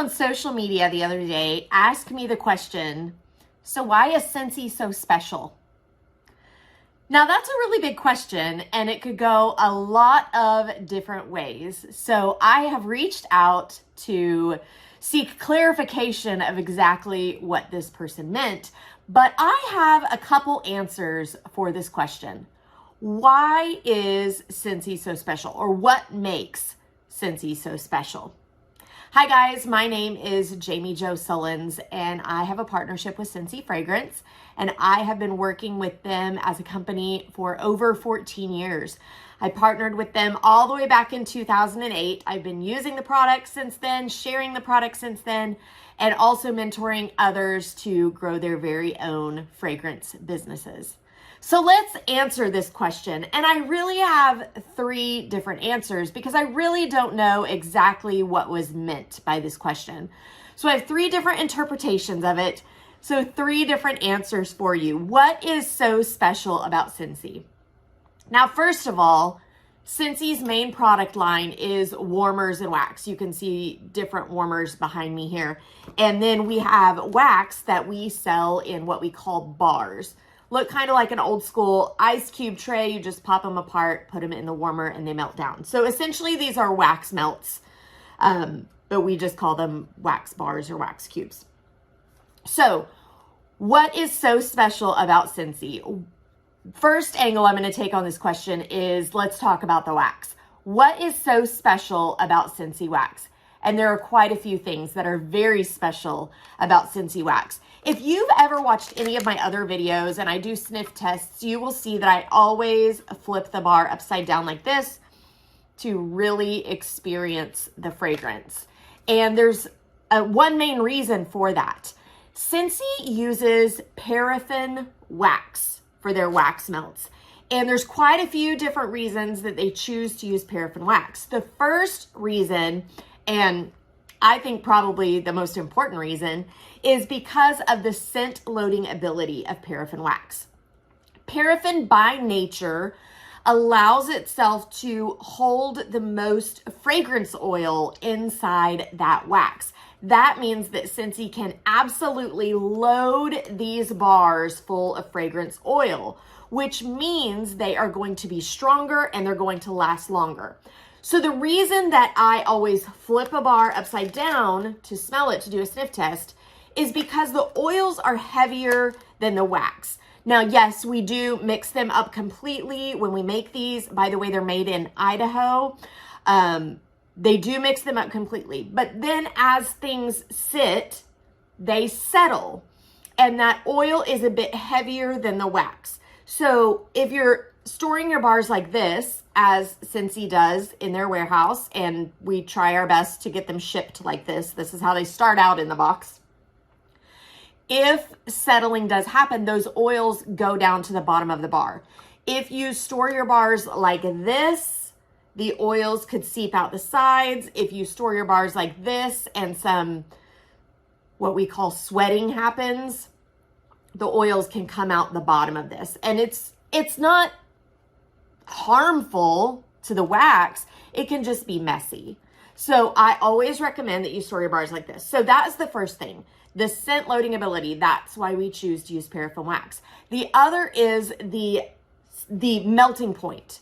on social media the other day asked me the question, so why is Scentsy so special? Now that's a really big question and it could go a lot of different ways. So I have reached out to seek clarification of exactly what this person meant, but I have a couple answers for this question. Why is Scentsy so special, or what makes Scentsy so special? Hi guys, my name is Jami Jo Sullins and I have a partnership with Scentsy Fragrance, and I have been working with them as a company for over 14 years. I partnered with them all the way back in 2008. I've been using the product since then, sharing the product since then, and also mentoring others to grow their very own fragrance businesses. So let's answer this question. And I really have three different answers because I really don't know exactly what was meant by this question. So I have three different interpretations of it. So three different answers for you. What is so special about Scentsy? Now, first of all, Scentsy's main product line is warmers and wax. You can see different warmers behind me here. And then we have wax that we sell in what we call bars. Look kind of like an old school ice cube tray. You just pop them apart, put them in the warmer, and they melt down. So essentially these are wax melts, but we just call them wax bars or wax cubes. So what is so special about Scentsy? First angle I'm going to take on this question is, let's talk about the wax. What is so special about Scentsy wax? And there are quite a few things that are very special about Scentsy wax. If you've ever watched any of my other videos and I do sniff tests, you will see that I always flip the bar upside down like this to really experience the fragrance. And there's one main reason for that. Scentsy uses paraffin wax for their wax melts. And there's quite a few different reasons that they choose to use paraffin wax. The first reason, and I think probably the most important reason, is because of the scent loading ability of paraffin wax. Paraffin by nature allows itself to hold the most fragrance oil inside that wax. That means that Scentsy can absolutely load these bars full of fragrance oil, which means they are going to be stronger and they're going to last longer. So the reason that I always flip a bar upside down to smell it, to do a sniff test, is because the oils are heavier than the wax. Now, yes, we do mix them up completely when we make these. By the way, they're made in Idaho. They do mix them up completely. But then as things sit, they settle. And that oil is a bit heavier than the wax. So if you're storing your bars like this, as Scentsy does in their warehouse, and we try our best to get them shipped like this. This is how they start out in the box. If settling does happen, those oils go down to the bottom of the bar. If you store your bars like this, the oils could seep out the sides. If you store your bars like this and some, what we call sweating happens, the oils can come out the bottom of this. And it's not harmful to the wax. It can just be messy. So I always recommend that you store your bars like this. So that's the first thing. The scent loading ability, that's why we choose to use paraffin wax. The other is the melting point.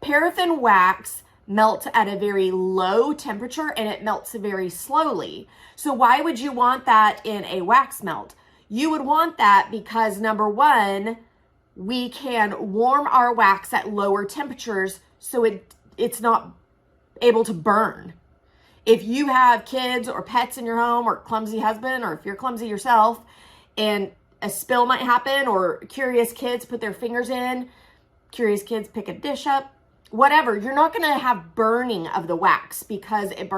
Paraffin wax melts at a very low temperature and it melts very slowly. So why would you want that in a wax melt? You would want that because, number one, we can warm our wax at lower temperatures so it's not able to burn. If you have kids or pets in your home, or clumsy husband, or if you're clumsy yourself and a spill might happen, or curious kids put their fingers in, curious kids pick a dish up, whatever, you're not going to have burning of the wax because it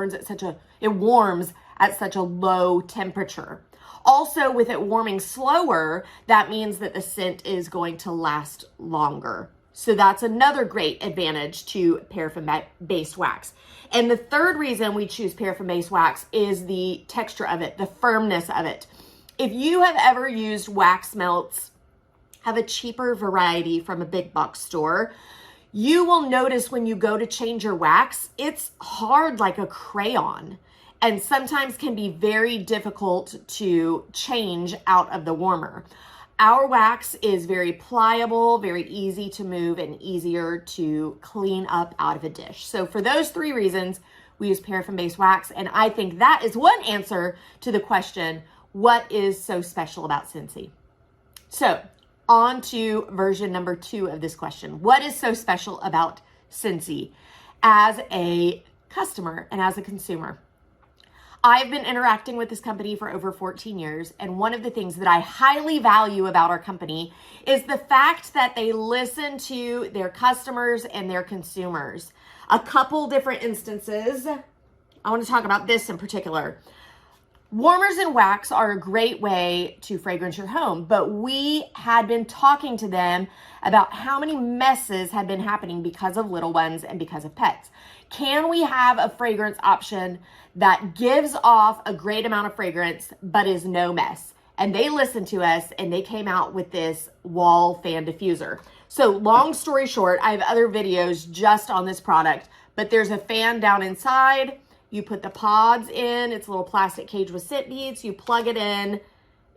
warms at such a low temperature. Also, with it warming slower, that means that the scent is going to last longer. So that's another great advantage to paraffin-based wax. And the third reason we choose paraffin-based wax is the texture of it, the firmness of it. If you have ever used wax melts, have a cheaper variety from a big box store, you will notice when you go to change your wax, it's hard like a crayon. and sometimes can be very difficult to change out of the warmer. Our wax is very pliable, very easy to move, and easier to clean up out of a dish. So for those 3 reasons, we use paraffin-based wax, and I think that is one answer to the question, what is so special about Scentsy? So on to version number 2 of this question. What is so special about Scentsy as a customer and as a consumer? I've been interacting with this company for over 14 years, and one of the things that I highly value about our company is the fact that they listen to their customers and their consumers. A couple different instances. I want to talk about this in particular. Warmers and wax are a great way to fragrance your home, but we had been talking to them about how many messes had been happening because of little ones and because of pets. Can we have a fragrance option that gives off a great amount of fragrance but is no mess? And they listened to us and they came out with this wall fan diffuser. So long story short, I have other videos just on this product, but there's a fan down inside. You put the pods in, it's a little plastic cage with scent beads. You plug it in,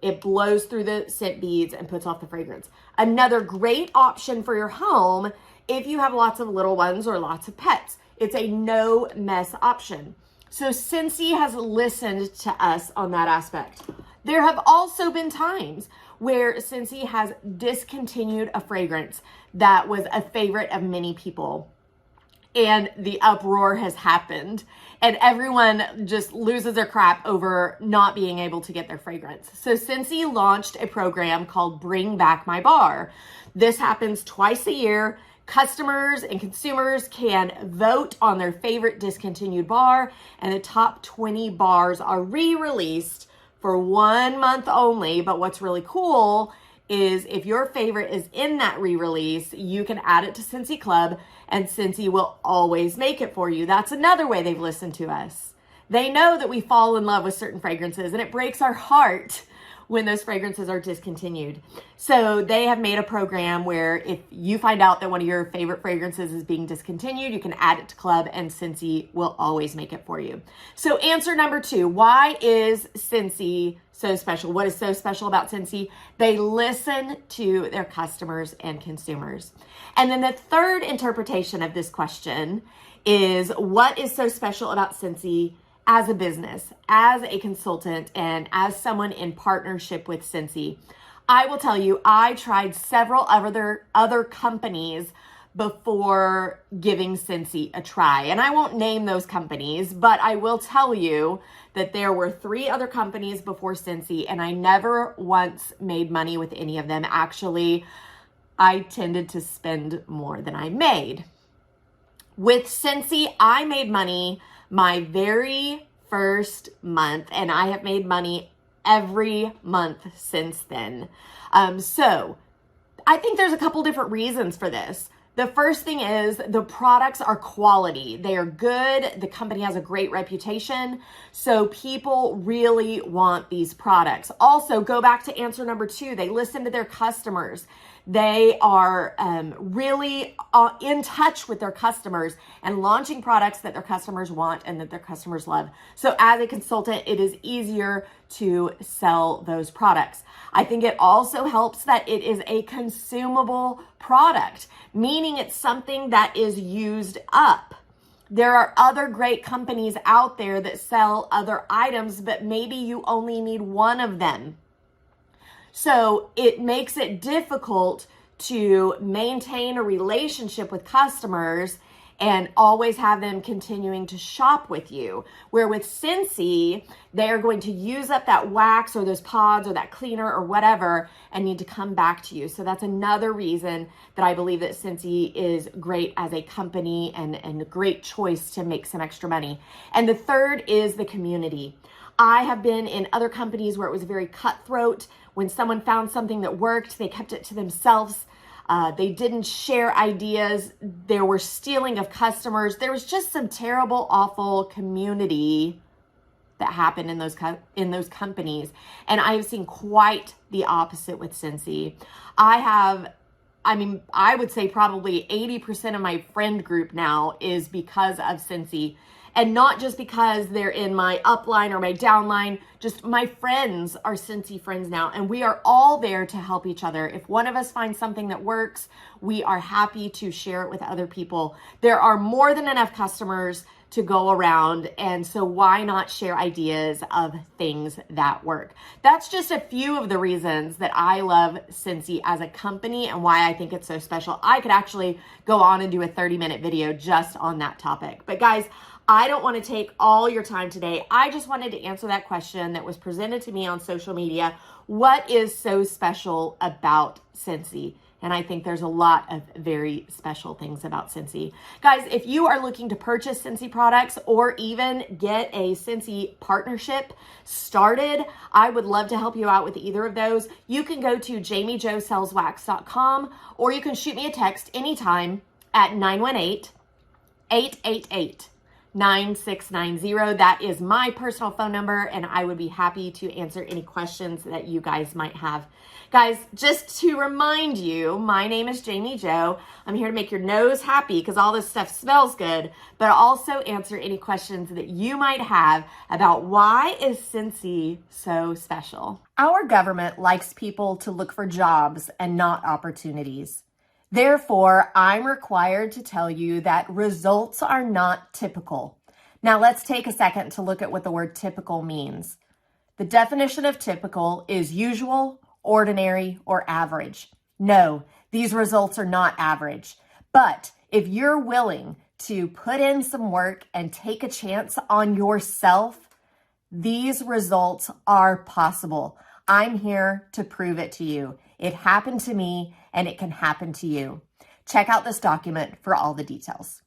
it blows through the scent beads and puts off the fragrance. Another great option for your home if you have lots of little ones or lots of pets. It's a no mess option. So Scentsy has listened to us on that aspect. There have also been times where Scentsy has discontinued a fragrance that was a favorite of many people, and the uproar has happened and everyone just loses their crap over not being able to get their fragrance. So Scentsy launched a program called Bring Back My Bar. This happens twice a year. Customers and consumers can vote on their favorite discontinued bar, and the top 20 bars are re-released for 1 month only. But what's really cool is if your favorite is in that re-release, you can add it to Scentsy Club and Scentsy will always make it for you. That's another way they've listened to us. They know that we fall in love with certain fragrances and it breaks our heart when those fragrances are discontinued. So they have made a program where if you find out that one of your favorite fragrances is being discontinued, you can add it to Club and Scentsy will always make it for you. So answer number 2, why is Scentsy so special? What is so special about Scentsy? They listen to their customers and consumers. And then the third interpretation of this question is, what is so special about Scentsy as a business, as a consultant, and as someone in partnership with Scentsy? I will tell you, I tried several other companies before giving Scentsy a try. And I won't name those companies, but I will tell you that there were 3 other companies before Scentsy, and I never once made money with any of them. Actually, I tended to spend more than I made. With Scentsy, I made money my very first month, and I have made money every month since then. So I think there's a couple different reasons for this. The first thing is the products are quality. They are good. The company has a great reputation. So people really want these products. Also, go back to answer number 2. They listen to their customers. They are really in touch with their customers and launching products that their customers want and that their customers love. So as a consultant, it is easier to sell those products. I think it also helps that it is a consumable product, meaning it's something that is used up. There are other great companies out there that sell other items, but maybe you only need one of them. So it makes it difficult to maintain a relationship with customers and always have them continuing to shop with you. Where with Scentsy, they are going to use up that wax or those pods or that cleaner or whatever and need to come back to you. So that's another reason that I believe that Scentsy is great as a company and a great choice to make some extra money. And the third is the community. I have been in other companies where it was very cutthroat. When someone found something that worked, they kept it to themselves. They didn't share ideas. There were stealing of customers. There was just some terrible, awful community that happened in those companies. And I have seen quite the opposite with Scentsy. I would say probably 80% of my friend group now is because of Scentsy. And not just because they're in my upline or my downline, just my friends are Scentsy friends now. And we are all there to help each other. If one of us finds something that works, we are happy to share it with other people. There are more than enough customers to go around, and so why not share ideas of things that work? That's just a few of the reasons that I love Scentsy as a company and why I think it's so special. I could actually go on and do a 30-minute video just on that topic. But guys, I don't want to take all your time today. I just wanted to answer that question that was presented to me on social media. What is so special about Scentsy? And I think there's a lot of very special things about Scentsy. Guys, if you are looking to purchase Scentsy products or even get a Scentsy partnership started, I would love to help you out with either of those. You can go to JamiJoSellsWax.com, or you can shoot me a text anytime at 918-888-9690. That is my personal phone number, and I would be happy to answer any questions that you guys might have. Guys, just to remind you, my name is Jami Jo. I'm here to make your nose happy because all this stuff smells good, but also answer any questions that you might have about why is Scentsy so special. Our government likes people to look for jobs and not opportunities. Therefore, I'm required to tell you that results are not typical. Now, let's take a second to look at what the word typical means. The definition of typical is usual, ordinary, or average. No, these results are not average. But if you're willing to put in some work and take a chance on yourself, these results are possible. I'm here to prove it to you. It happened to me, and it can happen to you. Check out this document for all the details.